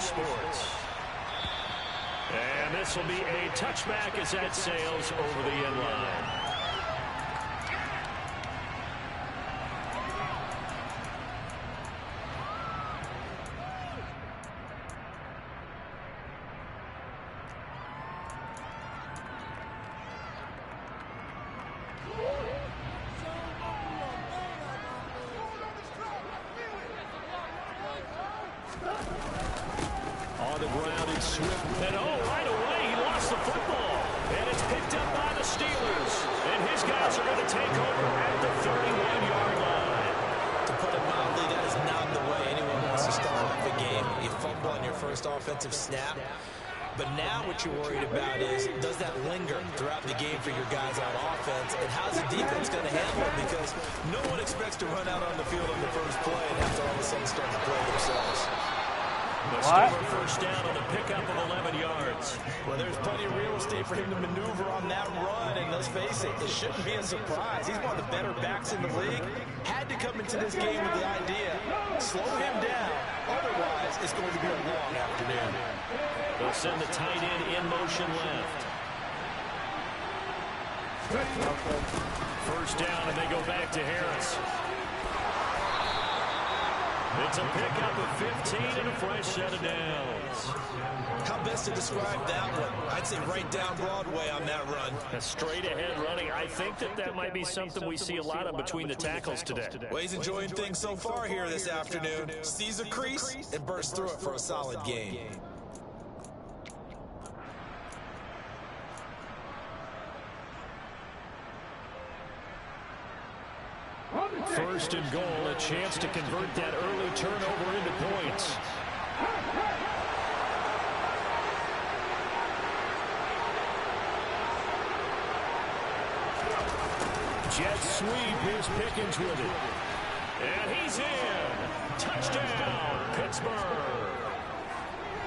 Sports. And this will be a touchback as that sails over the end line. On the ground, it's Swift. And right away, he lost the football. And it's picked up by the Steelers. And his guys are going to take over at the 31-yard line. To put it mildly, that is not the way anyone wants to start off a game. You fumble on your first offensive snap. But now what you're worried about is, does that linger throughout the game for your guys on offense? And how's the defense going to handle it? Because no one expects to run out on the field on the first play and have to all of a sudden start to play themselves. The Steelers first down on the pickup of 11 yards. Well, there's plenty of real estate for him to maneuver on that run, and let's face it, it shouldn't be a surprise. He's one of the better backs in the league. Had to come into this game with the idea, slow him down. Otherwise, it's going to be a long afternoon. They'll send the tight end in motion left. First down, and they go back to Harris. It's a pickup of 15 and a fresh set of downs. How best to describe that one? I'd say right down Broadway on that run. A straight ahead running. I think that might be something we see a lot of between the tackles today. Well, he's enjoying things so far here this afternoon. Sees a crease and bursts through it for a solid gain. First and goal, a chance to convert that early turnover into points. Jet sweep, here's Pickens with it. And he's in. Touchdown, Pittsburgh.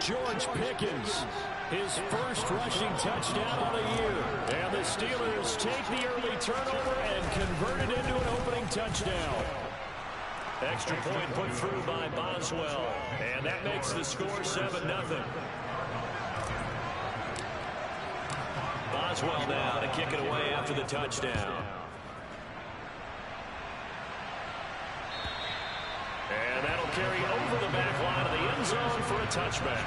George Pickens, his first rushing touchdown of the year. And the Steelers take the early turnover and convert it into an opening touchdown. Extra point put through by Boswell. And that makes the score 7-0. Boswell now to kick it away after the touchdown. And that'll carry over the back line of the end zone for a touchback.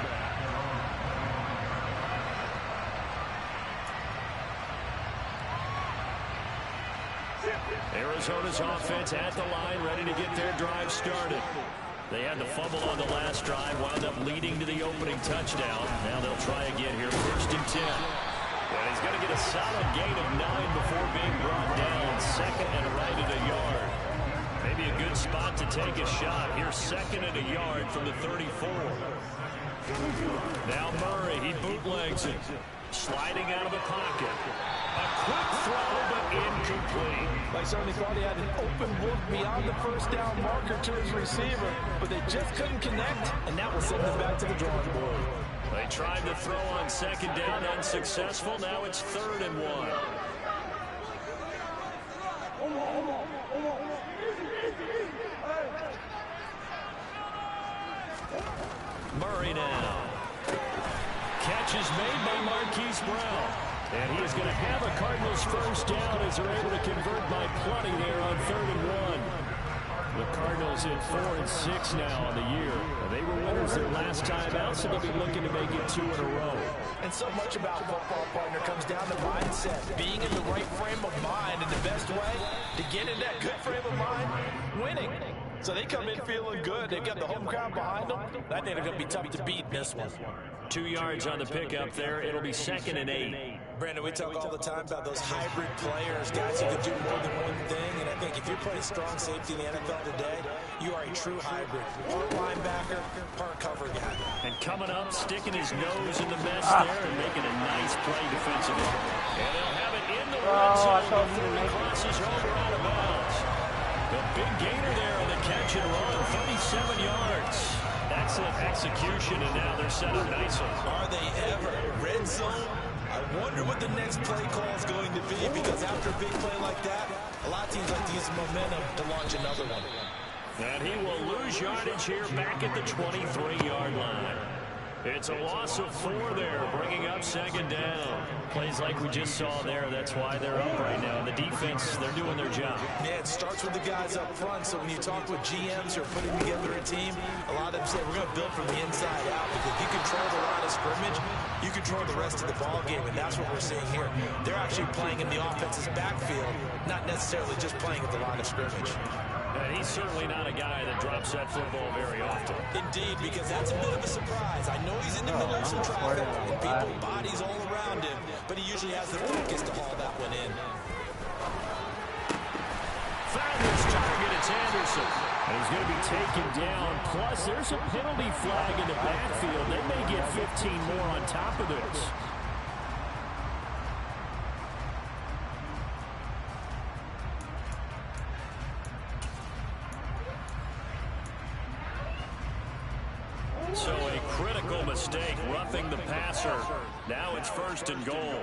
Arizona's offense at the line, ready to get their drive started. They had the fumble on the last drive, wound up leading to the opening touchdown. Now they'll try again here, first and 10. And he's going to get a solid gain of 9 before being brought down, second and right at a yard. Maybe a good spot to take a shot. Here's second and a yard from the 34. Now Murray, he bootlegs it. Sliding out of the pocket. A quick throw, but incomplete. I certainly thought he had an open look beyond the first down marker to his receiver, but they just couldn't connect, and that will send them back to the drawing board. They tried to throw on second down, unsuccessful. Now it's 3rd and 1. Murray now. Catch is made by Marquise Brown. And he is going to have a Cardinals first down as they're able to convert by plenty there on 3rd and 1. The Cardinals at 4-6 now on the year. They were winners their last time out, so they'll be looking to make it 2 in a row. And so much about football, partner, comes down to mindset. Being in the right frame of mind, and the best way to get in that good frame of mind, winning. So they come in feeling good. They've got the home crowd behind them. I think they're going to be tough to beat in this one. 2 yards on the pickup there. It'll be 2nd and 8. Brandon, we talk all the time about those hybrid players, guys who can do more than one thing. And I think if you're playing strong safety in the NFL today, you are a true hybrid. Part linebacker, part cover guy. And coming up, sticking his nose in the mess there and making a nice play defensively. And they'll have it in the red zone before he crosses over out of bounds. The big gainer there on the catch and run, 37 yards. Excellent execution, and now they're set up nicely. Are they ever? Red zone? I wonder what the next play call is going to be, because after a big play like that, a lot of teams like to use momentum to launch another one. And he will lose yardage here back at the 23-yard line. It's a loss of 4 there, bringing up second down. Plays like we just saw there. That's why they're up right now. And the defense, they're doing their job. Yeah, it starts with the guys up front. So when you talk with GMs who are putting together a team, a lot of them say we're going to build from the inside out. Because if you control the line of scrimmage, you control the rest of the ball game. And that's what we're seeing here. They're actually playing in the offense's backfield, not necessarily just playing at the line of scrimmage. And he's certainly not a guy that drops that football very often. Indeed, because that's a bit of a surprise. I know he's in the middle of some traffic and people, bodies all around him, but he usually has the focus to haul that one in. Found his target, it's Anderson. And he's going to be taken down. Plus, there's a penalty flag in the backfield. They may get 15 more on top of this. So a critical mistake, roughing the passer. Now it's 1st and goal.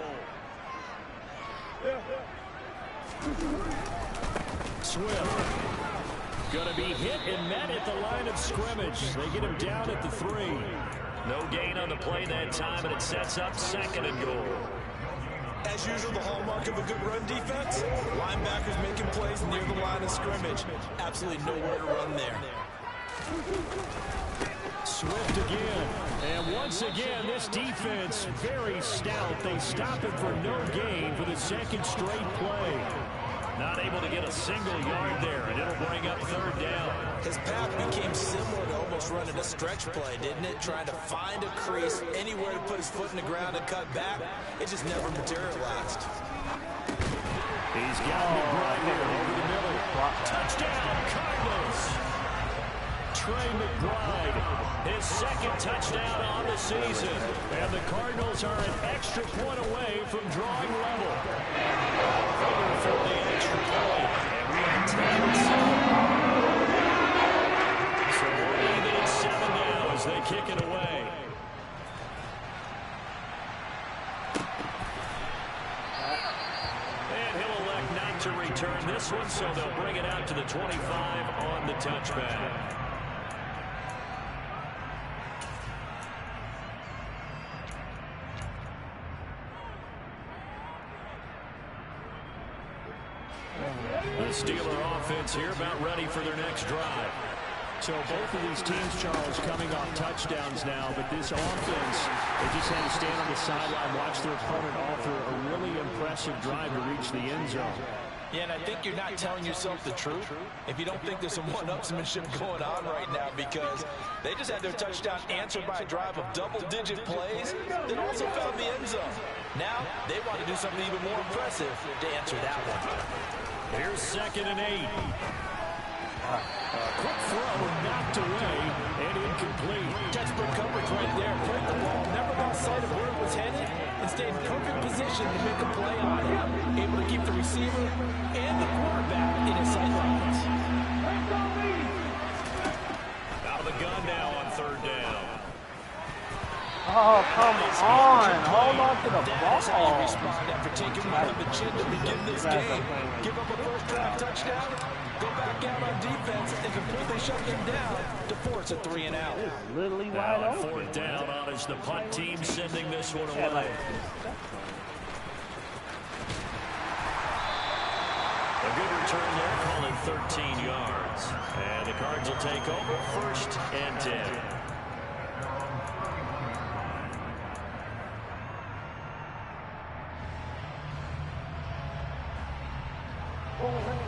Swift. Going to be hit and met at the line of scrimmage. They get him down at the 3. No gain on the play that time, and it sets up 2nd and goal. As usual, the hallmark of a good run defense, linebackers making plays near the line of scrimmage. Absolutely nowhere to run there. Swift again. And once again, this defense very stout. They stop him for no gain for the 2nd straight play. Not able to get a single yard there, and it'll bring up 3rd down. His path became similar to almost running a stretch play, didn't it? Trying to find a crease, anywhere to put his foot in the ground and cut back. It just never materialized. He's got McBride there over the middle. Touchdown, Cardinals. Trey McBride, his 2nd touchdown on the season. And the Cardinals are an extra point away from drawing level. Further for the extra point. And we have 10-7. So we're even at 7 now as they kick it away. And he'll elect not to return this one, so they'll bring it out to the 25 on the touchback. The Steeler offense here about ready for their next drive. So both of these teams, Charles, coming off touchdowns now, but this offense, they just had to stand on the sideline, watch their opponent offer a really impressive drive to reach the end zone. Yeah, and I think you're not telling yourself the truth if you don't think there's some one-upsmanship going on right now, because they just had their touchdown answered by a drive of double-digit plays that also found the end zone. Now they want to do something even more impressive to answer that one. Here's 2nd and 8. Quick throw knocked away and incomplete. Textbook coverage right there. Played the ball, never lost sight of where it was headed, and stayed in perfect position to make a play on it. Able to keep the receiver and the quarterback in his sight lines. Out of the gun now on 3rd down. Oh, come on. Hold on to the That's how you ball. respond after taking one on the chin to begin this game. Give up a first drive touchdown, go back out on defense, and completely shut them down to force a 3 and out. It's literally Now wide on open. 4th down on is the punt team sending this one away. A good return there, calling 13 yards. And the Cards will take over 1st and 10.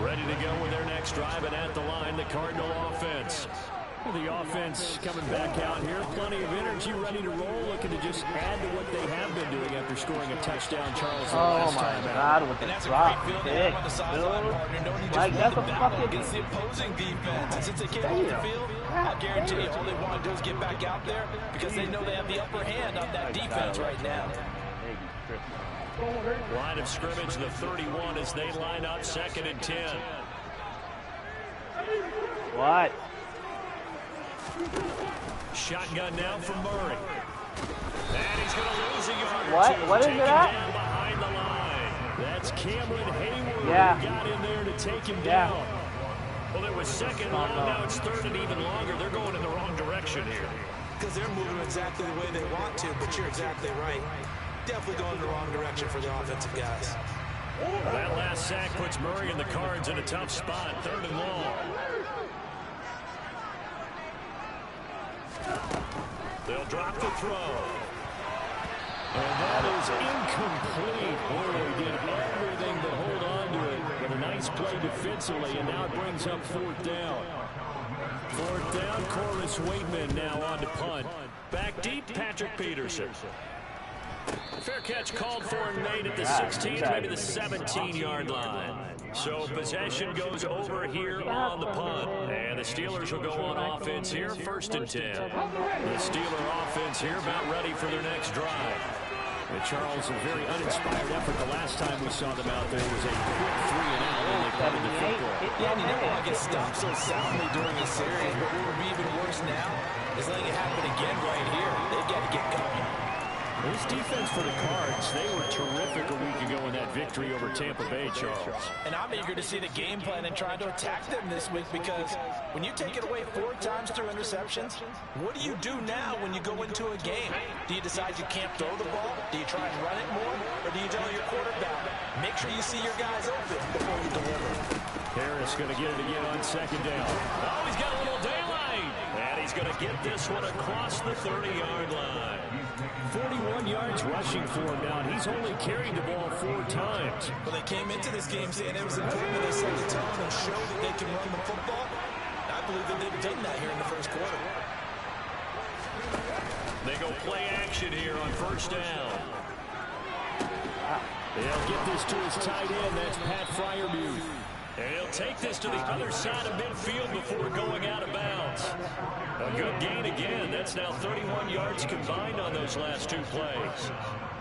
Ready to go with their next drive, and at the line, the Cardinal offense. The offense coming back out here, plenty of energy, ready to roll, looking to just add to what they have been doing after scoring a touchdown, Charles. Oh my God, with the drop kick, dude. Like, that's a fucking against the opposing defense. And since they came off the field, I guarantee you all they want to do is get back out there because they know they have the upper hand on that defense right now. Line of scrimmage, the 31 as they line up 2nd and 10. What? Shotgun now from Murray. And he's going to lose a yard or What? two. What is Taken it down at? behind the line. That's Cameron Hayward Yeah. who got in there to take him Yeah. down. Well, it was 2nd long, now it's 3rd and even longer. They're going in the wrong direction here. because they're moving exactly the way they want to, but you're exactly right. Definitely going in the wrong direction for the offensive guys. That last sack puts Murray and the Cards in a tough spot, 3rd and long. They'll drop the throw. And that is incomplete. Boy, he did everything to hold on to it. But a nice play defensively, and now it brings up 4th down. 4th down, Corliss Waitman now on to punt. Back deep, Patrick Peterson. Fair catch called for and made at the 16, maybe the 17-yard line. So possession goes over here on the punt. And the Steelers will go on offense here, 1st and 10. The Steeler offense here about ready for their next drive. And Charles, a very uninspired effort. The last time we saw them out there was a quick 3-and-out when they punted the football. Yeah, you never want to get stopped so soundly during the series, but what would be even worse now is letting it happen again right here. They've got to get going. This defense for the Cards, they were terrific a week ago in that victory over Tampa Bay, Charles. And I'm eager to see the game plan and try to attack them this week, because when you take it away 4 times through interceptions, what do you do now when you go into a game? Do you decide you can't throw the ball? Do you try and run it more? Or do you tell your quarterback, make sure you see your guys open before you deliver? Harris going to get it again on 2nd down. Oh, he's got a little daylight. And he's going to get this one across the 30-yard line. 41 yards rushing for him now, and he's only carried the ball 4 times. Well, they came into this game saying it was important that they set the tone and show that they can run the football. I believe that they've done that here in the 1st quarter. They go play action here on 1st down. They'll get this to his tight end. That's Pat Freiermuth. And he'll take this to the other side of midfield before going out of bounds. A good gain again. That's now 31 yards combined on those last 2 plays.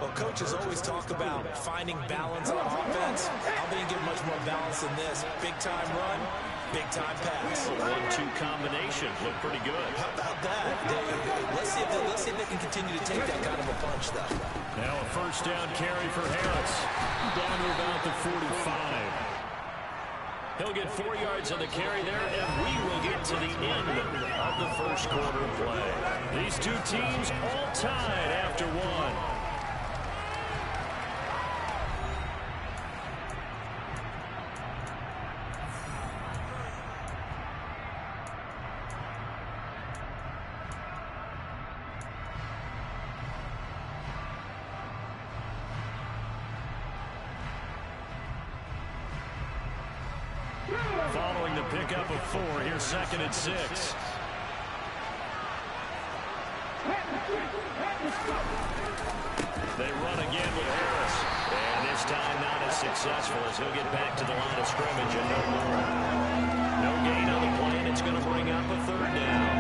Well, coaches always talk about finding balance on offense. I think you get much more balance than this. Big-time run, big-time pass. 1-2 combination looked pretty good. How about that? Let's see if they can continue to take that kind of a punch, though. Now a 1st down carry for Harris. Down to about the 45. He'll get 4 yards on the carry there, and we will get to the end of the 1st quarter play. These 2 teams all tied after 1. Following the pickup of 4, here's 2nd and 6. They run again with Harris. And this time not as successful as he'll get back to the line of scrimmage and no more. No gain on the play, and it's going to bring up a 3rd down.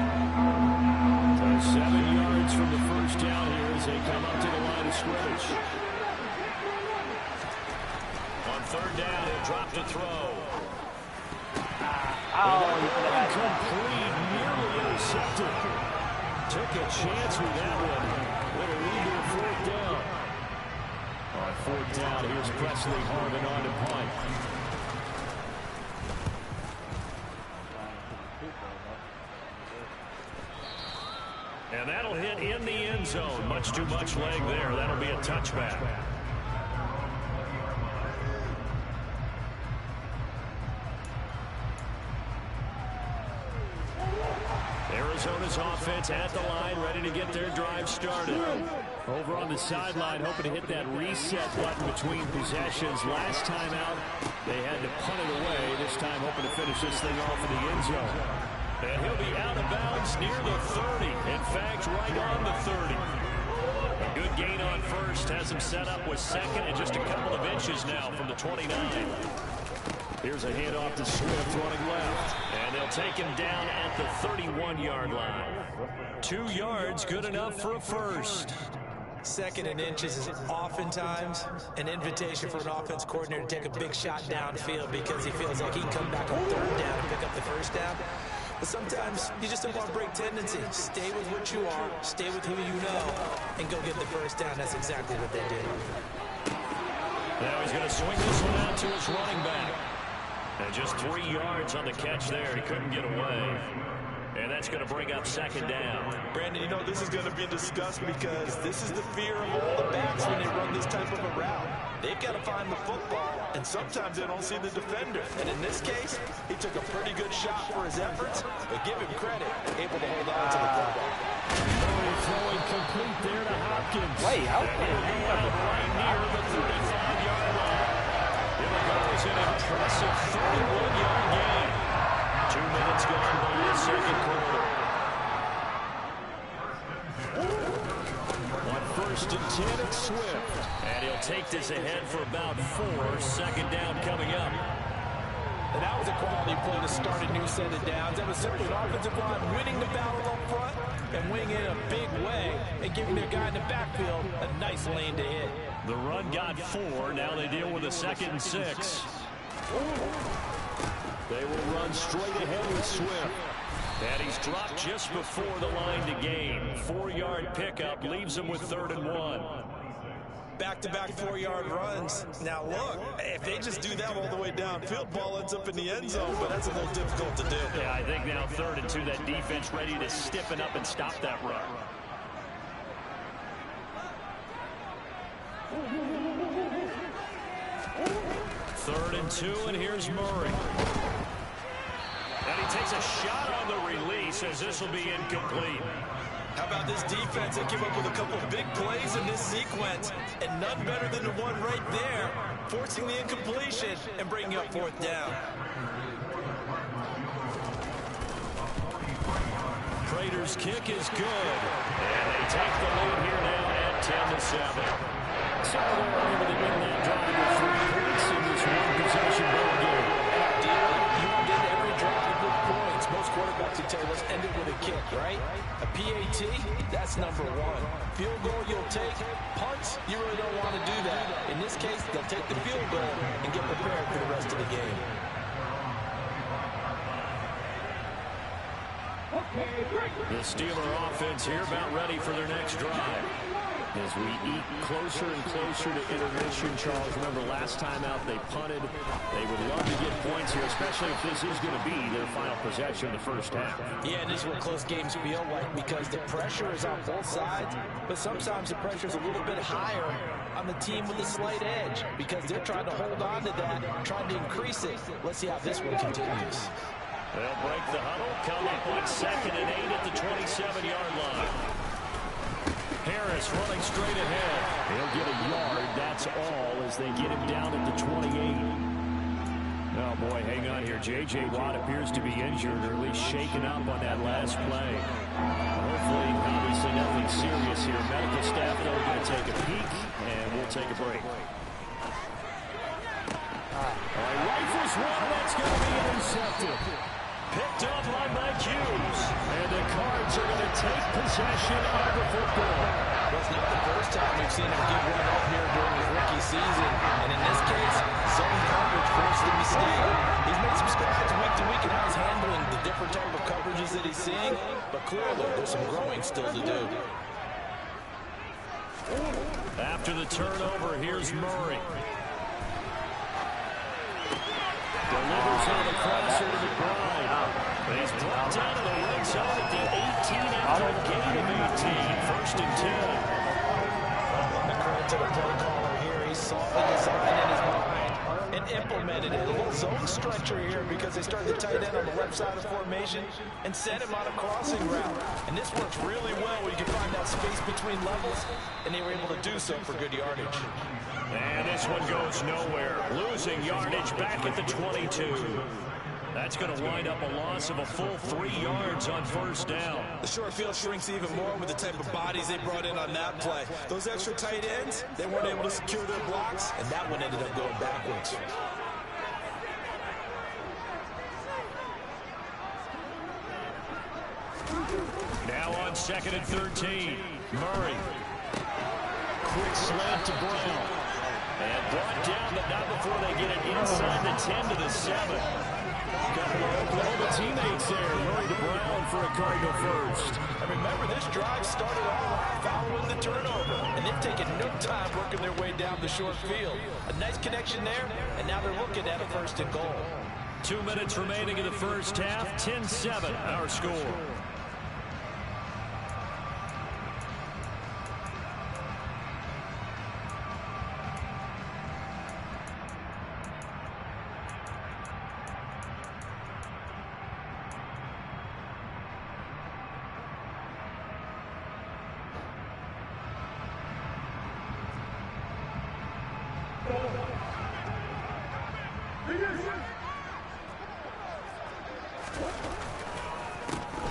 So 7 yards from the 1st down here as they come up to the line of scrimmage. On 3rd down, he'll drop to throw. Incomplete, nearly intercepted. Took a chance with that one. What a lead to a 4th down. On 4th down, here's Presley Harvin on to punt. And that'll hit in the end zone. Much too much leg there. That'll be a touchback. Arizona's offense at the line, ready to get their drive started. Over on the sideline, hoping to hit that reset button between possessions. Last time out, they had to punt it away. This time, hoping to finish this thing off in the end zone. And he'll be out of bounds near the 30. In fact, right on the 30. A good gain on 1st. Has him set up with 2nd and just a couple of inches now from the 29. Here's a handoff to Swift running left. And they'll take him down at the 31-yard line. 2 yards, good enough for a 1st. 2nd and inches is oftentimes an invitation for an offense coordinator to take a big shot downfield because he feels like he can come back on 3rd down and pick up the 1st down. But sometimes you just don't want to break tendency. Stay with what you are, stay with who you know, and go get the 1st down. That's exactly what they did. Now he's going to swing this one out to his running back. And just 3 yards on the catch there. He couldn't get away. And that's going to bring up second down. Brandon, you know, this is going to be discussed because this is the fear of all the backs when they run this type of a route. They've got to find the football, and sometimes they don't see the defender. And in this case, he took a pretty good shot for his efforts, but give him credit, able to hold on to the football. Throwing complete there to Hopkins. Way out there. Right near the 35-yard line. Here goes an impressive 31-yard gain. 2 minutes gone by the second quarter. On 1st and 10, it's Swift. And he'll take this ahead for about 4. Second down coming up. And that was a quality play to start a new set of downs. That was simply an offensive line winning the battle up front and winning it in a big way and giving their guy in the backfield a nice lane to hit. The run got 4. Now they deal with a 2nd and 6. They will run straight ahead with Swift. And he's dropped just before the line to gain. 4-yard pickup leaves him with 3rd and 1. Back-to-back 4-yard runs. Now, look, if they just do that all the way downfield, ball ends up in the end zone, but that's a little difficult to do. Yeah, I think now 3rd and 2, that defense ready to stiffen up and stop that run. Third and 2, and here's Murray. And he takes a shot on the release as this will be incomplete. How about this defense? They came up with a couple of big plays in this sequence, and none better than the one right there, forcing the incompletion and bringing up 4th down. Prater's kick is good. And they take the lead here now at 10-7. So they're able to win that drive with 3 points in this one-possession ball game. You want to get every drive with points. Most quarterbacks would tell you, let's end it with a kick, right? A PAT, that's number 1. Field goal you'll take. Punts, you really don't want to do that. In this case, they'll take the field goal and get prepared for the rest of the game. The Steeler offense here about ready for their next drive. As we eat closer and closer to intermission, Charles, remember last time out they punted. They would love to get points here, especially if this is going to be their final possession in the first half. Yeah, and this is what close games feel like because the pressure is on both sides, but sometimes the pressure is a little bit higher on the team with a slight edge because they're trying to hold on to that, trying to increase it. Let's see how this one continues. They'll break the huddle, come up on 2nd and 8 at the 27-yard line. Harris running straight ahead. He'll get a yard, that's all, as they get him down at the 28. Oh, boy, hang on here. J.J. Watt appears to be injured, or at least shaken up on that last play. Hopefully, obviously nothing serious here. Medical staff, though, are going to take a peek, and we'll take a break. All right, rifles one, that's going to be intercepted. Picked up by Mike Hughes. And the Cards are going to take possession of the football. Well, it's not the first time we've seen him get one up here during his rookie season. And in this case, zone coverage forced the mistake. He's made some strides week to week in how he's handling the different type of coverages that he's seeing. But clearly, there's some growing still to do. After the turnover, here's Murray. Delivers on the crosser to the ground. But he's brought down to the right side at the 18 after a gain of 18. 1st and 10. The credit to the play caller here. He saw the design in his mind and implemented it. A little zone stretcher here because they started the tight end on the left side of formation and sent him on a crossing route. And this works really well where you can find that space between levels, and they were able to do so for good yardage. And this one goes nowhere. Losing yardage back at the 22. That's going to wind up a loss of a full 3 yards on 1st down. The short field shrinks even more with the type of bodies they brought in on that play. Those extra tight ends, they weren't able to secure their blocks, and that one ended up going backwards. Now on 2nd and 13. Murray. Quick slant to Brown. And brought down, but not before they get it inside the 10 to the 7. Got Oklahoma teammates there. Murray to Brown for a Cardinal first. And remember, this drive started off following the turnover. And they've taken no time working their way down the short field. A nice connection there, and now they're looking at a 1st and goal. 2 minutes remaining in the first half. 10-7 our score.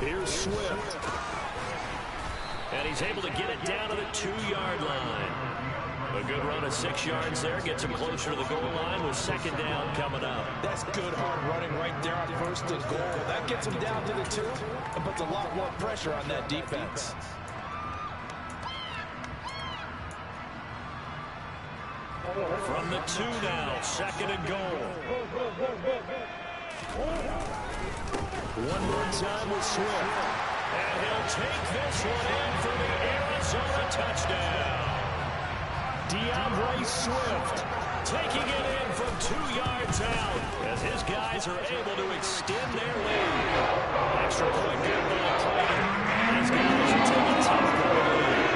Here's Swift. And he's able to get it down to the 2-yard line. A good run of 6 yards there. Gets him closer to the goal line with second down coming up. That's good hard running right there on first and goal. That gets him down to the 2 and puts a lot more pressure on that defense. From the 2 now, second and goal. One more time with Swift. And he'll take this one in for the Arizona touchdown. DeAndre Swift taking it in from 2 yards out as his guys are able to extend their lead. Extra point good by Prater. These guys are taking top of the lead.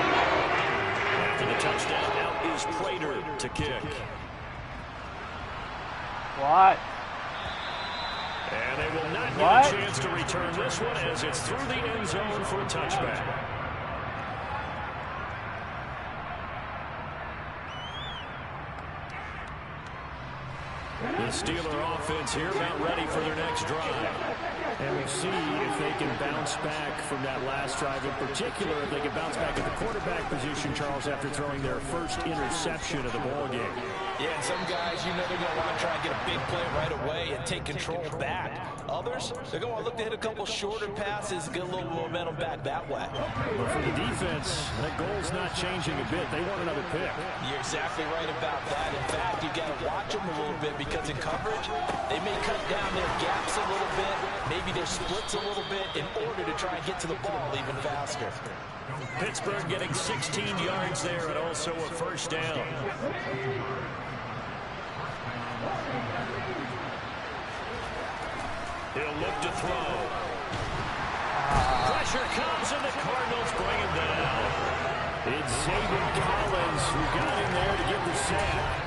After the touchdown, out is Prater to kick. What? And they will not get a chance to return this one as it's through the end zone for a touchback. The Steeler offense here about ready for their next drive. And we'll see if they can bounce back from that last drive. In particular, if they can bounce back at the quarterback position, Charles, after throwing their first interception of the ballgame. Yeah, and some guys, you know they're going to want to try and get a big play right away and take control back. Others, they're going to look to hit a couple shorter passes, get a little momentum back that way. But for the defense, that goal's not changing a bit. They want another pick. You're exactly right about that. In fact, you've got to watch them a little bit because in coverage, they may cut down their gaps a little bit, maybe their splits a little bit in order to try and get to the ball even faster. Pittsburgh getting 16 yards there and also a first down. He'll look to throw. Pressure comes and the Cardinals bring him down. It's Zayden Collins who got in there to get the sack.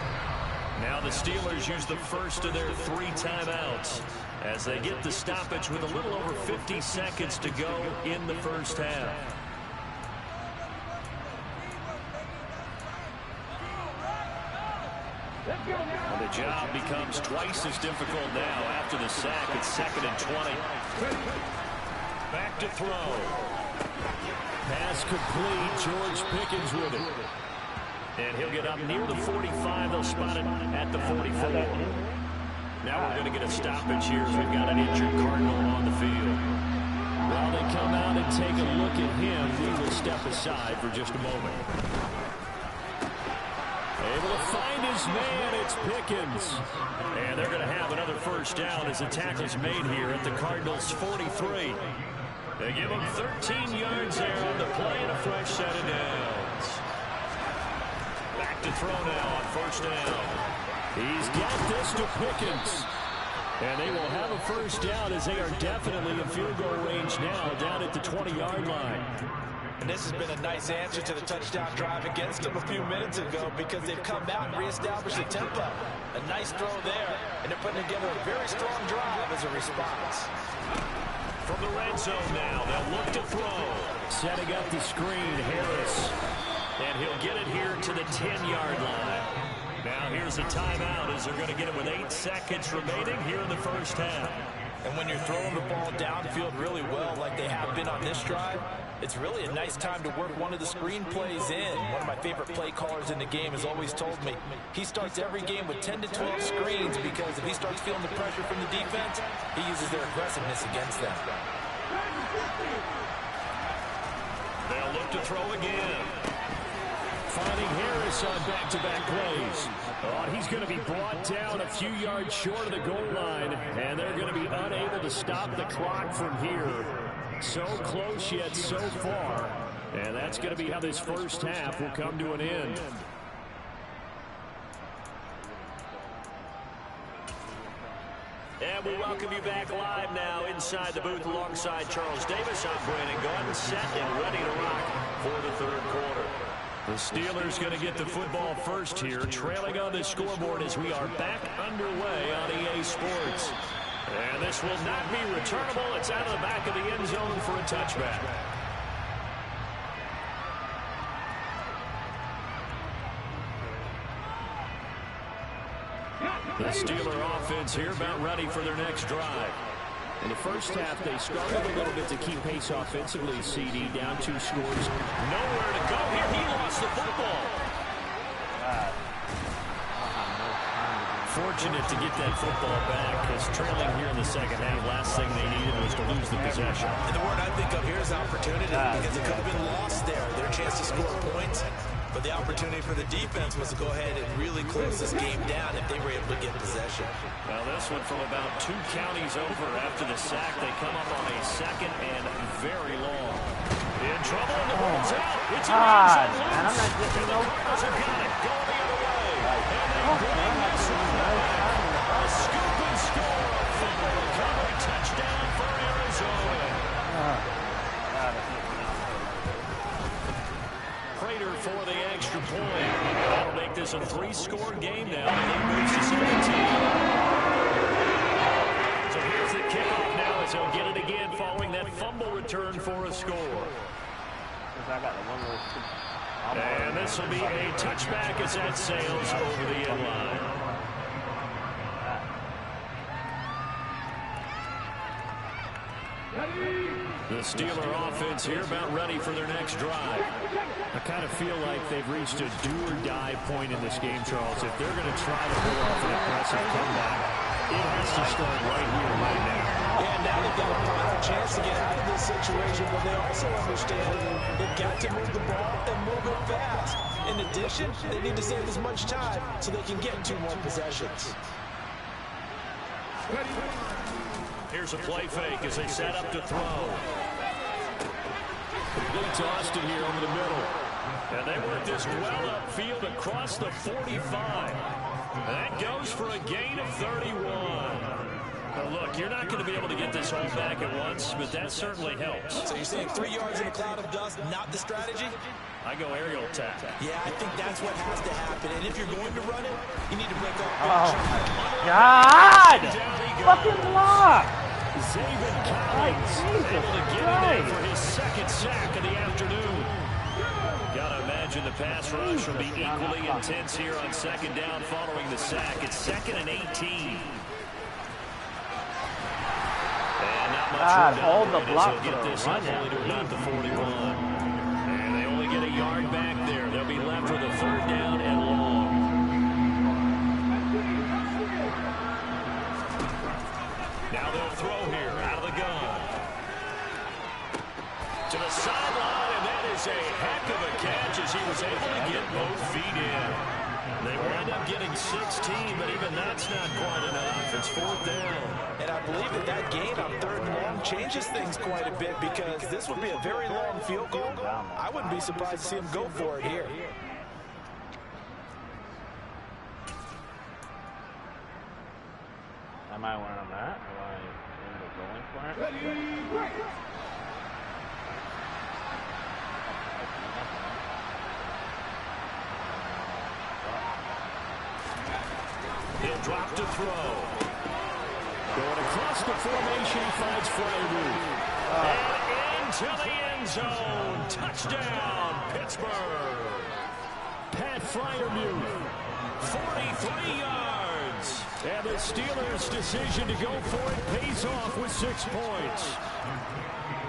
Now the Steelers use the first of their 3 timeouts as they get the stoppage with a little over 50 seconds to go in the first half. And the job becomes twice as difficult now after the sack. It's 2nd and 20. Back to throw. Pass complete. George Pickens with it. And he'll get up near the 45. They'll spot it at the 44. Now we're going to get a stoppage here as we've got an injured Cardinal on the field. While they come out and take a look at him, we will step aside for just a moment. Able to find his man, it's Pickens. And they're going to have another first down as the tackle's made here at the Cardinals' 43. They give him 13 yards there on the play and a fresh set of downs. Back to throw now on first down. He's got this to Pickens. And they will have a first down as they are definitely in field goal range now down at the 20-yard line. And this has been a nice answer to the touchdown drive against them a few minutes ago because they've come out and reestablished the tempo. A nice throw there, and they're putting together a very strong drive as a response. From the red zone now, they'll look to throw. Setting up the screen, Harris. And he'll get it here to the 10-yard line. Now here's a timeout as they're going to get it with 8 seconds remaining here in the first half. And when you're throwing the ball downfield really well like they have been on this drive, it's really a nice time to work one of the screen plays in. One of my favorite play callers in the game has always told me he starts every game with 10 to 12 screens because if he starts feeling the pressure from the defense, he uses their aggressiveness against them. They'll look to throw again. Finding Harris on back-to-back plays. Oh, he's going to be brought down a few yards short of the goal line, and they're going to be unable to stop the clock from here. So close yet so far, and that's going to be how this first half will come to an end. And And we welcome you back live now inside the booth alongside Charles Davis. I'm Brandon Gordon, set and ready to rock for the third quarter. The Steelers going to get the football first here, trailing on the scoreboard as we are back underway on EA Sports. And this will not be returnable. It's out of the back of the end zone for a touchback. The Steeler offense here about ready for their next drive. In the first half, they struggled a little bit to keep pace offensively. CD down 2 scores. Nowhere to go here. He lost the football. Fortunate to get that football back, because trailing here in the second half, last thing they needed was to lose the possession. And the word I think of here is opportunity, because it could have been lost there. Their chance to score points. But the opportunity for the defense was to go ahead and really close this game down if they were able to get possession. Well, this one from about 2 counties over after the sack. They come up on a second and very long. In trouble, and the ball's out. It's God, man, I'm not getting no Cardinals have got it. Going the other way. And they bring this one back. A scoop and score. Fumble recovery. Touchdown for Arizona. Prater for the extra point. That'll make this a 3-score game now. The lead moves to 17. So here's the kickoff now as he'll get it again following that fumble return for a score. And this will be a touchback as that sails over the end line. The Steeler offense here about ready for their next drive. I kind of feel like they've reached a do-or-die point in this game, Charles. If they're going to try to pull off an impressive comeback, it has to start right here, right now. Yeah, now they've got a final chance to get out of this situation, but they also understand they've got to move the ball and move it fast. In addition, they need to save as much time so they can get 2 more possessions. Here's a play fake as they set up to throw. They tossed it here over the middle. And they work this well upfield across the 45. That goes for a gain of 31. Now look, you're not going to be able to get this all back at once, but that certainly helps. So you're saying 3 yards in a cloud of dust, not the strategy? I go aerial attack. Yeah, I think that's what has to happen. And if you're going to run it, you need to break up. Oh, my God! Fucking block! Zaven Collins able to get in there for his second sack of the afternoon. Got to imagine the pass rush will be equally intense here on second down following the sack. It's 2nd and 18. And not much room to hold the block as they'll get this up only to about the 41. And they only get a yard back there. They'll be left with a 3rd down and long. Now they'll throw here out of the gun. To the sideline, and that is a heck of a catch as he was able to get both feet in. They wind up getting 16, but even that's not quite enough. It's 4th down. And I believe that gain on 3rd and long changes things quite a bit, because this would be a very long field goal. I wouldn't be surprised to see him go for it here. Am I wearing that? Am I going for it? He'll drop to throw. Going across the formation, he finds Fryermuth. And into the end zone. Touchdown, Pittsburgh. Pat Fryermuth, 43 yards. And the Steelers' decision to go for it pays off with 6 points.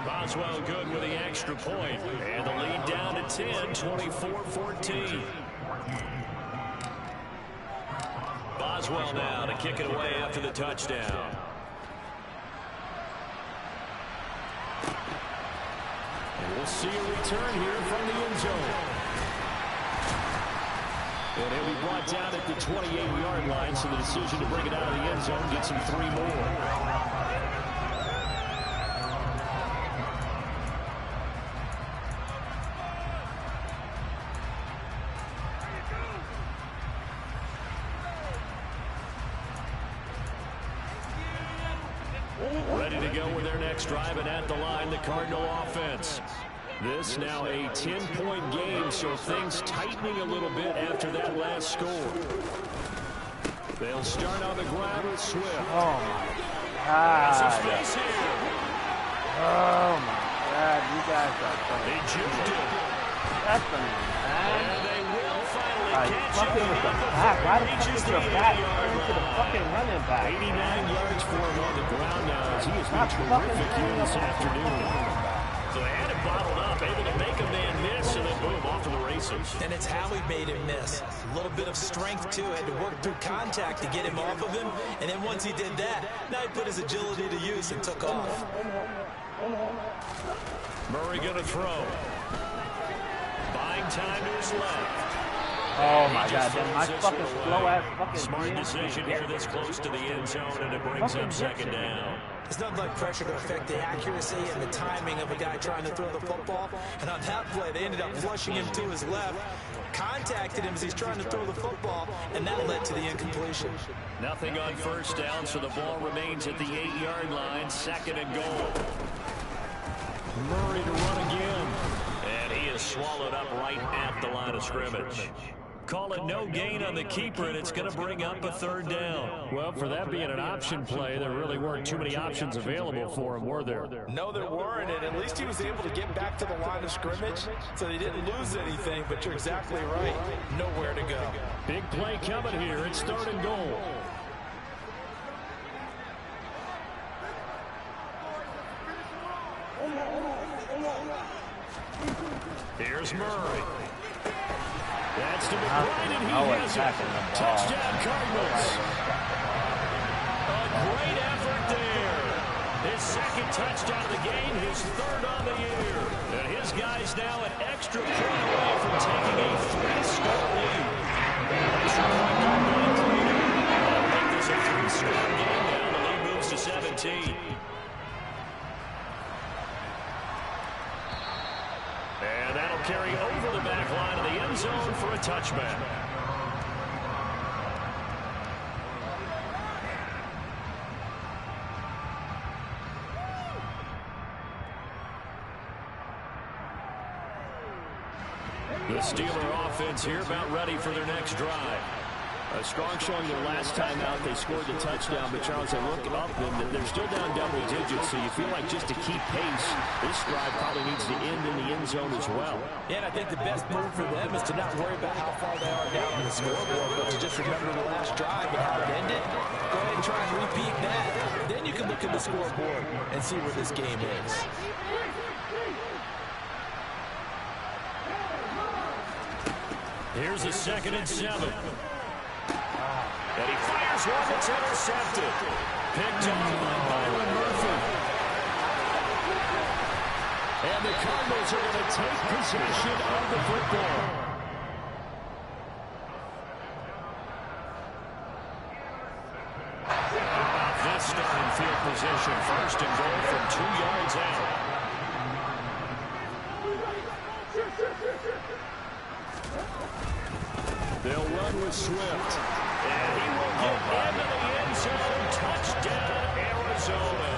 Boswell good with the extra point. And the lead down to 10, 24-14. Boswell now to kick it away after the touchdown. And we'll see a return here from the end zone. And he'll be brought down at the 28-yard line, so the decision to bring it out of the end zone gets him 3 more. Ready to go with their next drive, and at the line, the Cardinal offense. This now a 10-point game, so things tightening a little bit after that last score. They'll start on the ground with Swift. Oh, my God. Oh, my God. You guys are They juked it. That's the man. And they will finally catch fucking him. with the back. Why the fuck is your back turn to the fucking running back? 89 yards for him on the ground now as he has been terrific here this afternoon. So they had it bottled up, able to make a man miss, and then boom, off to the races. And it's how he made him miss. A little bit of strength, too. Had to work through contact to get him off of him. And then once he did that, now he put his agility to use and took off. Murray going to throw. Buying time to his left. Oh, my God. Then my fucking slow-ass fucking... Smart decision here this close to the end zone, and it brings up second down. It's nothing like pressure to affect the accuracy and the timing of a guy trying to throw the football. And on that play, they ended up flushing him to his left, contacted him as he's trying to throw the football, and that led to the incompletion. Nothing on first down, so the ball remains at the 8-yard line, second and goal. Murray to run again. And he is swallowed up right at the line of scrimmage. Call it no gain on the keeper, and it's going to bring up a third down. Well, for that being an option play, there really weren't too many options available for him, were there? No, there weren't, and at least he was able to get back to the line of scrimmage, so he didn't lose anything, but you're exactly right. Nowhere to go. Big play coming here. It's third and goal. Here's Murray. That's to McBride, and he has it. Touchdown, Cardinals. A great effort there. His second touchdown of the game, his third on the year. And his guys now an extra point away from taking a 3-score lead. That'll make this a 3-score game now. The lead moves to 17. And that'll carry over the back line of the end zone for a touchback. The Steeler offense here about ready for their next drive. A strong showing their last time out. They scored the touchdown, but Charles, they look up and they're still down double digits, so you feel like just to keep pace, this drive probably needs to end in the end zone as well. Yeah, and I think the best move for them is to not worry about how far they are down on the scoreboard, but to just remember the last drive and how it ended. Go ahead and try and repeat that. Then you can look at the scoreboard and see where this game is. Here's a 2nd and 7. And he fires one that's intercepted. Picked off by Byron Murphy. And the Cardinals are going to take possession of the football. This starting field position, 1st and goal from 2 yards out. They'll run with Swift. And he will get into the end zone. Touchdown, Arizona.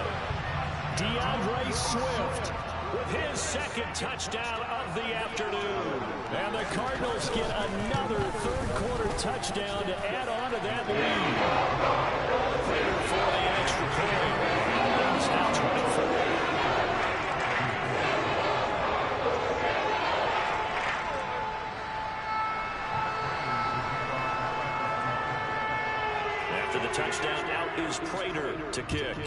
DeAndre Swift with his 2nd touchdown of the afternoon. And the Cardinals get another 3rd-quarter touchdown to add on to that lead. Later for the extra point. It's now 24. After the touchdown, out is Prater to kick.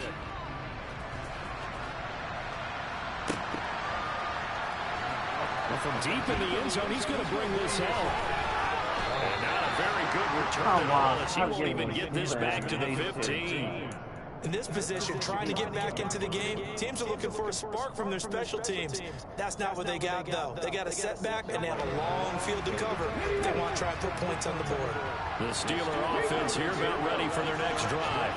Well, from deep in the end zone, he's going to bring this out. And not a very good return at all, as he won't even get this back to the 15. In this position, trying to get back into the game, teams are looking for a spark from their special teams. That's not what they got, though. They got a setback, and they have a long field to cover if they want to try and put points on the board. The Steeler offense here about ready for their next drive.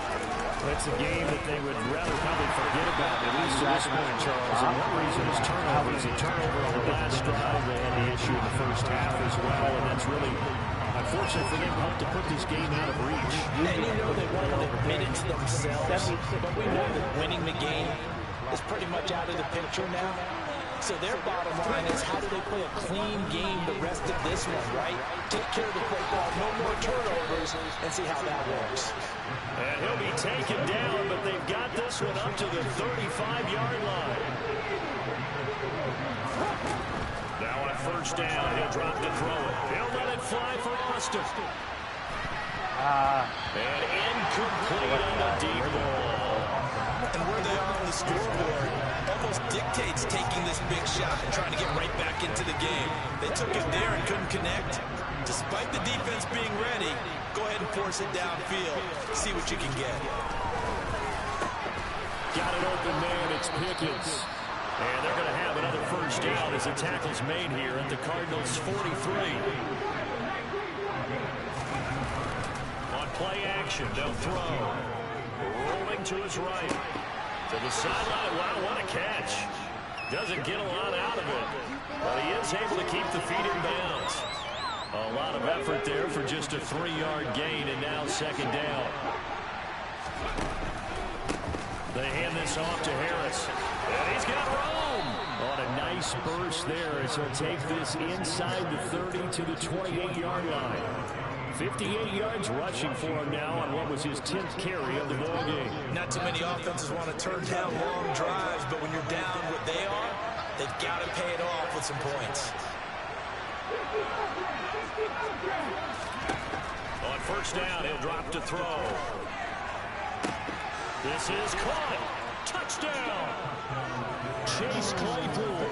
That's a game that they would rather probably forget about, at least to this point, Charles. And one reason is turnovers. A turnover on the last drive. They had the issue in the first half as well, and that's really, I unfortunate for them to have to put this game out of reach. And you know they want to admit it to themselves, but we know that winning the game is pretty much out of the picture now. So their bottom line is, how do they play a clean game the rest of this one, right? Take care of the football, no more turnovers, and see how that works. And he'll be taken down, but they've got this one up to the 35-yard line. Now on first down, he'll drop to throw it. He'll let it fly for Austin. And incomplete on the deep ball. And where they are on the scoreboard almost dictates taking this big shot and trying to get right back into the game. They took it there and couldn't connect. Despite the defense being ready, go ahead and force it downfield. See what you can get. Got an open man, it's Pickens. And they're going to have another first down as the tackle's made here at the Cardinals' 43. On play action, they'll throw. Rolling to his right. To the sideline. Wow, what a catch. Doesn't get a lot out of it. But he is able to keep the feet in bounds. A lot of effort there for just a 3-yard gain, and now second down. They hand this off to Harris. And he's got room. On a nice burst there as he'll take this inside the 30 to the 28-yard line. 58 yards rushing for him now on what was his 10th carry of the ball game. Not too many offenses want to turn down long drives, but when you're down what they are, they've got to pay it off with some points. On first down, he'll drop to throw. This is caught. Touchdown. Chase Claypool,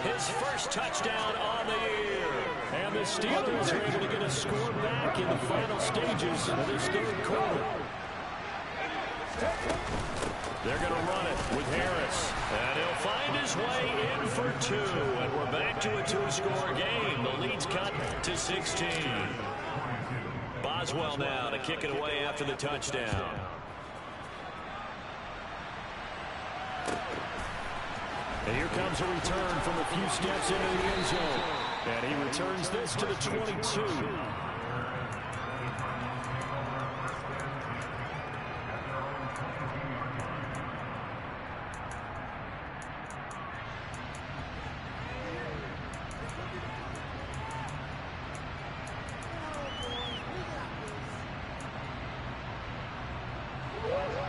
his first touchdown on the year. And the Steelers are able to get a score back in the final stages of this third quarter. They're going to run it with Harris. And he'll find his way in for 2. And we're back to a 2-score game. The lead's cut to 16. Boswell now to kick it away after the touchdown. And here comes a return from a few steps into the end zone. And he returns this to the 22.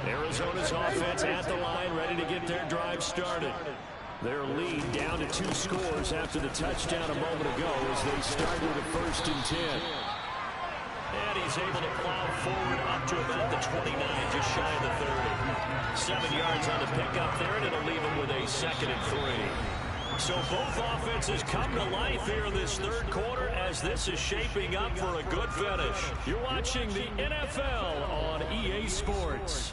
Arizona's offense at the line, ready to get their drive started. Their lead down to 2 scores after the touchdown a moment ago as they start with a 1st and 10. And he's able to plow forward up to about the 29, just shy of the 30. 7 yards on the pickup there, and it'll leave him with a 2nd and 3. So both offenses come to life here in this third quarter as this is shaping up for a good finish. You're watching the NFL on EA Sports.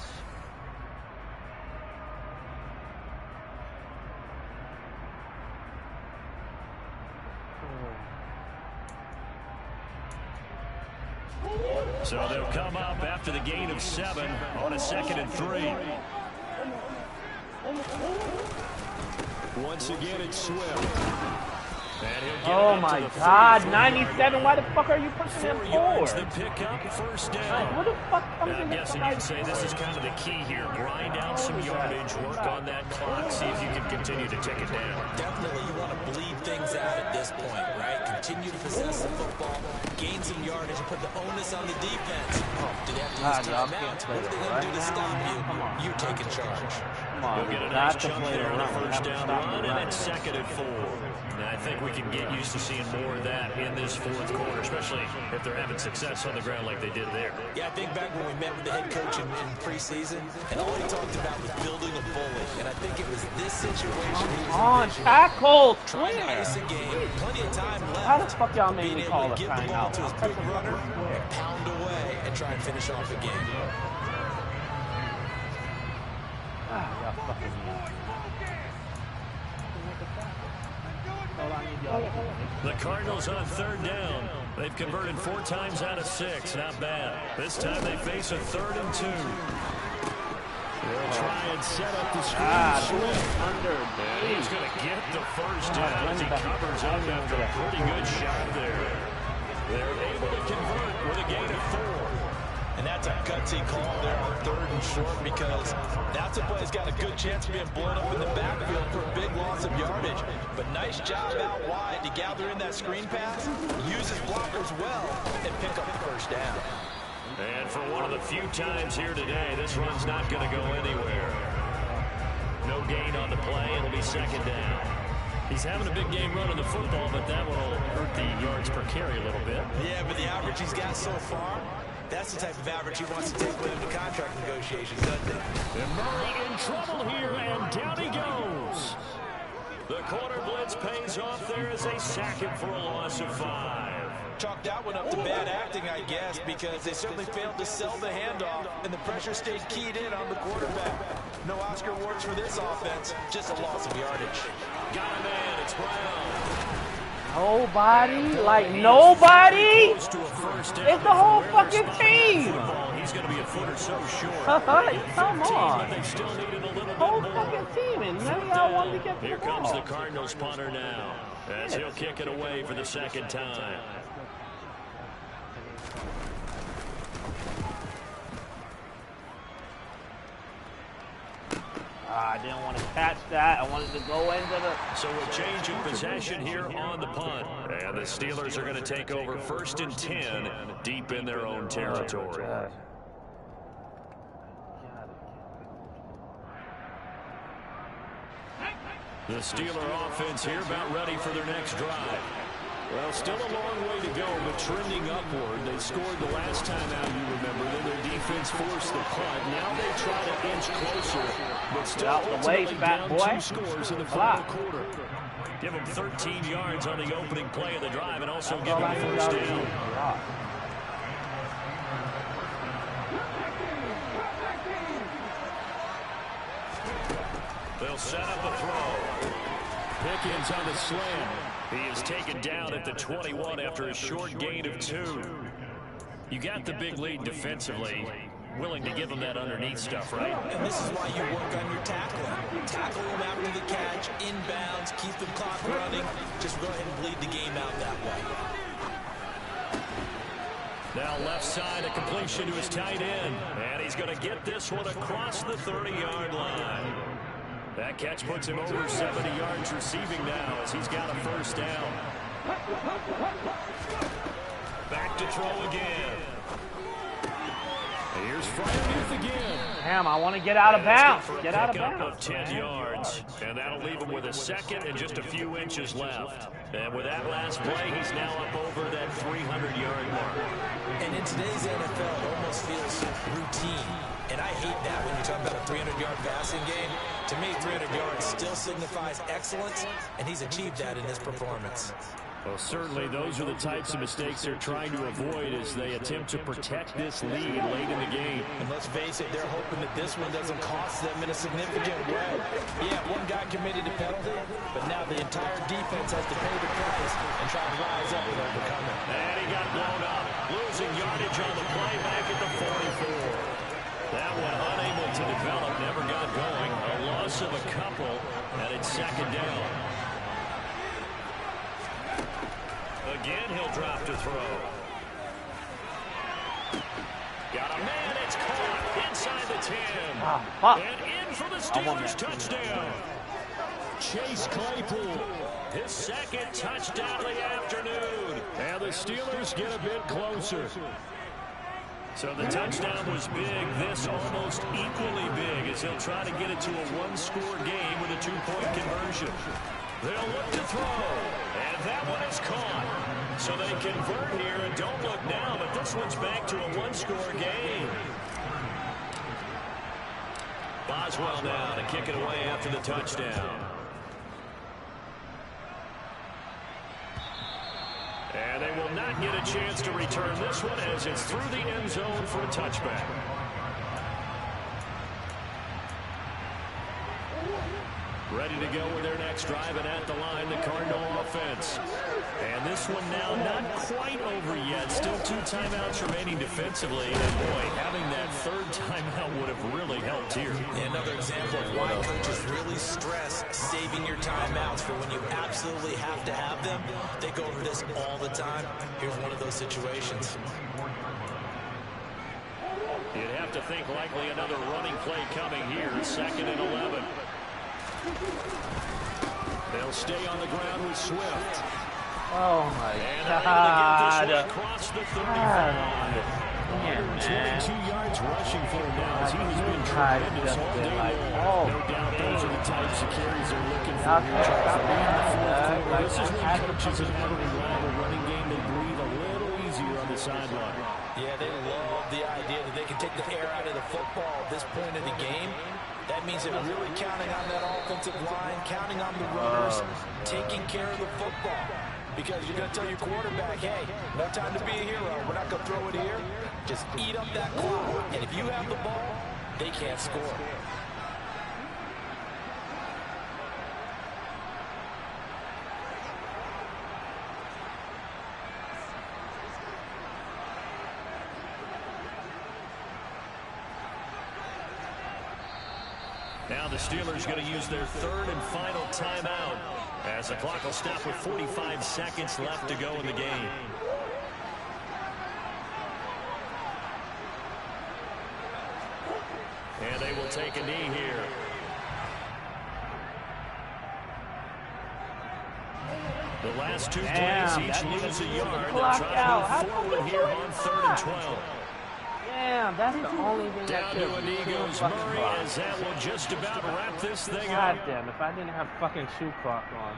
So they'll come up after the gain of 7 on a 2nd and 3. Once again, it's Swift. Oh my God, 97. Why the fuck are you pushing him forward? The pickup, first down. What the fuck? I'm guessing you'd say this is kind of the key here. Grind out some yardage, work on that clock, see if you can continue to tick it down. Definitely, you want to bleed things out at this point, right? Continue to possess the football, gain some yardage, and put the onus on the defense. Do they have to use timeouts? What are they going to do to stop you? You taking charge. You'll get a nice chunk there on the first down run, and it's 2nd and 4. And I think we can get used to seeing more of that in this fourth quarter, especially if they're having success on the ground like they did there. Yeah, I think back when we met with the head coach in preseason, and all he talked about was building a bully. And I think it was this situation. On tackle, trying to ice a game, plenty of time left. How the fuck y'all made me call a timeout? To his big runner, and pound away and try and finish off the game. Y'all fucking me. The Cardinals on 3rd down. They've converted 4 times out of 6. Not bad. This time they face a 3rd and 2. They'll try and set up the screen. And he's going to get the first down as he covers up after a pretty good shot there. They're able to convert with a gain of 4. And that's a gutsy call there on 3rd and short, because that's a play that's got a good chance of being blown up in the backfield for a big loss of yardage. But nice job out wide to gather in that screen pass, use his blockers well, and pick up the first down. And for one of the few times here today, this run's not going to go anywhere. No gain on the play. It'll be 2nd down. He's having a big game running the football, but that one will hurt the yards per carry a little bit. Yeah, but the average he's got so far, that's the type of average he wants to take with him to contract negotiations, doesn't it? And Murray in trouble here, and down he goes. The corner blitz pays off there as they sack him for a loss of 5. Chalk that one up to bad acting, I guess, because they certainly failed to sell the handoff, and the pressure stayed keyed in on the quarterback. No Oscar awards for this offense, just a loss of yardage. Got a man, it's Brown. Nobody? Like nobody? It's the whole fucking team. He's going to be a foot or so short. Come on. Whole fucking team, and none of y'all want to get the ball. Here comes the Cardinals punter now, as he'll kick it away for the 2nd time. I didn't want to catch that. I wanted to go into the... So a change of possession here on the punt. And the Steelers are going to take over 1st and 10 deep in their own territory. The Steeler offense here about ready for their next drive. Well, still a long way to go, but trending upward. They scored the last time out, you remember. Then their defense forced the punt. Now they try to inch closer, but still ultimately down 2 scores in the final quarter. Give them 13 yards on the opening play of the drive and also give them a first down. They'll set up a throw. Pickens on the slam. He is taken down at the 21 after a short gain of 2. You got the big lead defensively. Willing to give him that underneath stuff, right? And this is why you work on your tackling. Tackle him after the catch, inbounds, keep the clock running. Just go ahead and bleed the game out that way. Now left side, a completion to his tight end. And he's going to get this one across the 30-yard line. That catch puts him over 70 yards receiving now as he's got a first down. Back to throw again. Here's Freiermuth again. Damn, I want to get out of bounds. Get out of bounds. Of 10 man. yards. And that'll leave him with a 2nd and just a few inches left. And with that last play, he's now up over that 300-yard mark. And in today's NFL, it almost feels routine. And I hate that when you're talking about a 300-yard passing game. To me, 300 yards still signifies excellence, and he's achieved that in his performance. Well, certainly those are the types of mistakes they're trying to avoid as they attempt to protect this lead late in the game. And let's face it, they're hoping that this one doesn't cost them in a significant way. Yeah, one guy committed a penalty, but now the entire defense has to pay the price and try to rise up and overcome it. And he got blown up, losing yardage on the play back at the 44. That one unable to develop, never got going. A loss of a couple, and it's 2nd down. Again, he'll drop to throw. Got a man, it's caught inside the 10. And in for the Steelers touchdown. Chase Claypool, his 2nd touchdown of the afternoon. And the Steelers get a bit closer. So the touchdown was big, this almost equally big as they'll try to get it to a 1-score game with a 2-point conversion. They'll look to throw, and that one is caught. So they convert here and don't look now, but this one's back to a 1-score game. Boswell now to kick it away after the touchdown. And they will not get a chance to return this one as it's through the end zone for a touchback. Ready to go with their next drive, and at the line, the Cardinal offense. And this one now not quite over yet. Still 2 timeouts remaining defensively. And boy, having that 3rd timeout would have really helped here. Another example of why coaches really really stress saving your timeouts for when you absolutely have to have them. They go over this all the time. Here's one of those situations. You'd have to think likely another running play coming here. 2nd and 11. They'll stay on the ground with Swift. Oh my God. Across the 35. 122 yards rushing for him now as he has been tremendous all day long. No doubt those are the types of carries they're looking for here, Charles. This is when coaches have had to rely on a running game. They breathe a little easier on the sideline. Yeah, they love the idea that they can take the air out of the football at this point of the game. That means they're really counting on that offensive line, counting on the runners, taking care of the football. Because you're going to tell your quarterback, hey, no time to be a hero. We're not going to throw it here. Just eat up that clock. And if you have the ball, they can't score. Now the Steelers going to use their 3rd and final timeout as the clock will stop with 45 seconds left to go in the game. And they will take a knee here. The last 2 plays each lose a yard. They'll try to move forward here on 3rd and 12. Damn, that's the only thing down to a knee goes Murray as that will just about wrap this thing up. God damn, if I didn't have fucking shoe clock on.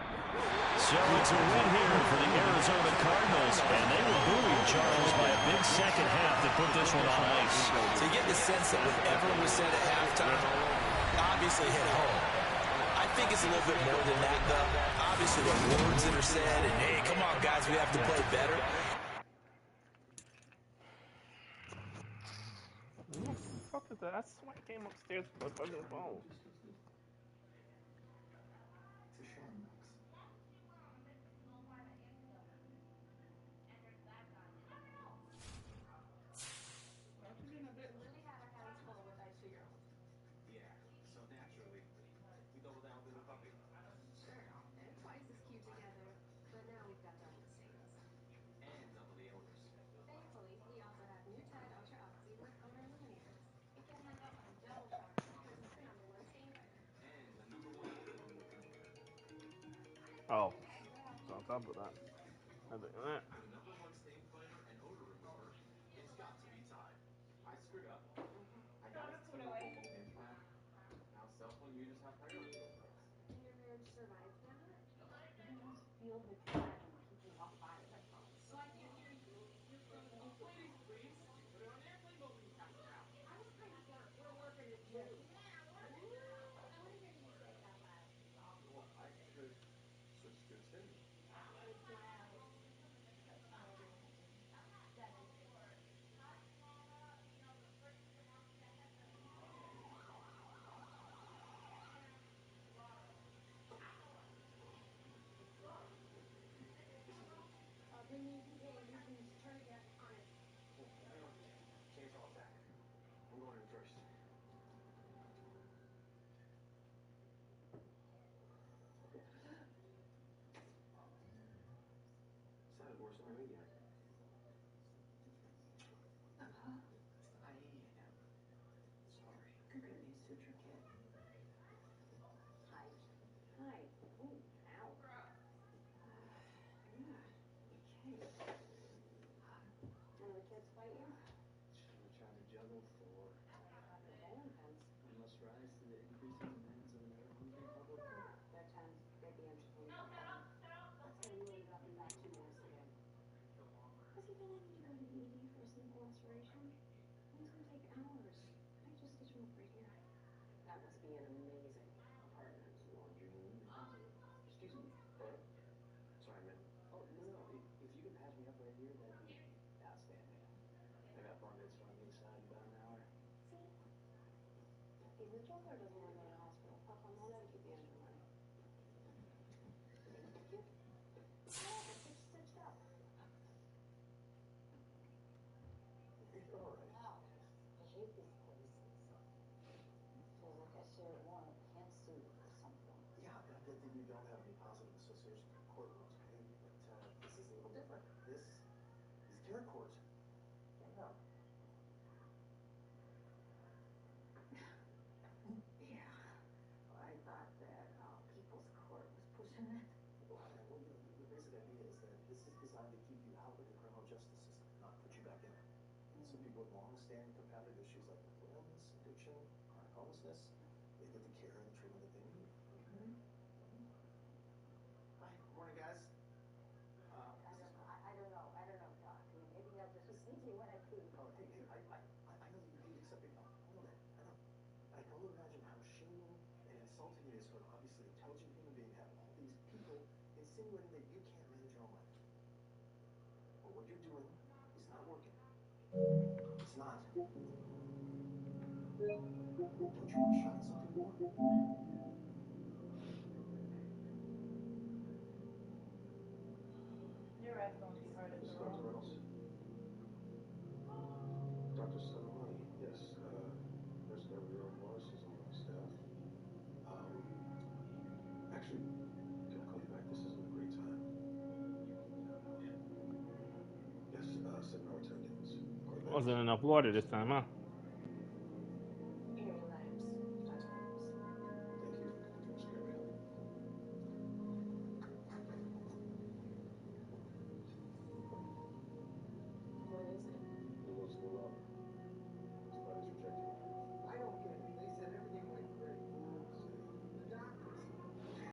So it's a win here for the Arizona Cardinals, and they were buoyed, Charles, by a big second half that put this one on ice. So you get the sense that whatever was said at halftime obviously hit home. I think it's a little bit more than that, though. Obviously, the words that are said, and hey, come on, guys, we have to play better. What the fuck is that? I swear I came upstairs with my fucking phone. Oh, so on top of that, I think that. don't have any positive associations with courtrooms, okay? But this is a little different. This is their court. Yeah. Yeah. Well, I thought that People's Court was pushing it. Well, the basic idea is that this is designed to keep you out of the criminal justice system, not put you back in it. And so people with long-standing compounded issues like mental illness, addiction, chronic homelessness, they get the care and the treatment that they need. Hi, good morning, guys. I don't know, Doc. I mean, maybe I'll just be sneaky when I pee. Oh, hey, I know you hate accepting help. I know that. I know. I can only imagine how shaming and insulting it is for an obviously intelligent human being to have all these people insinuating that you can't manage your own life. But what you're doing is not working. It's not. Don't you want to shine something more? Your rest won't be hard at This is all. Dr. Reynolds. Dr. Sonamani, yes. Nurse Gabrielle Morris is on my staff. Actually, can I call you back? This isn't a great time. Yes, 7 hour 10 days. Wasn't enough water this time, huh?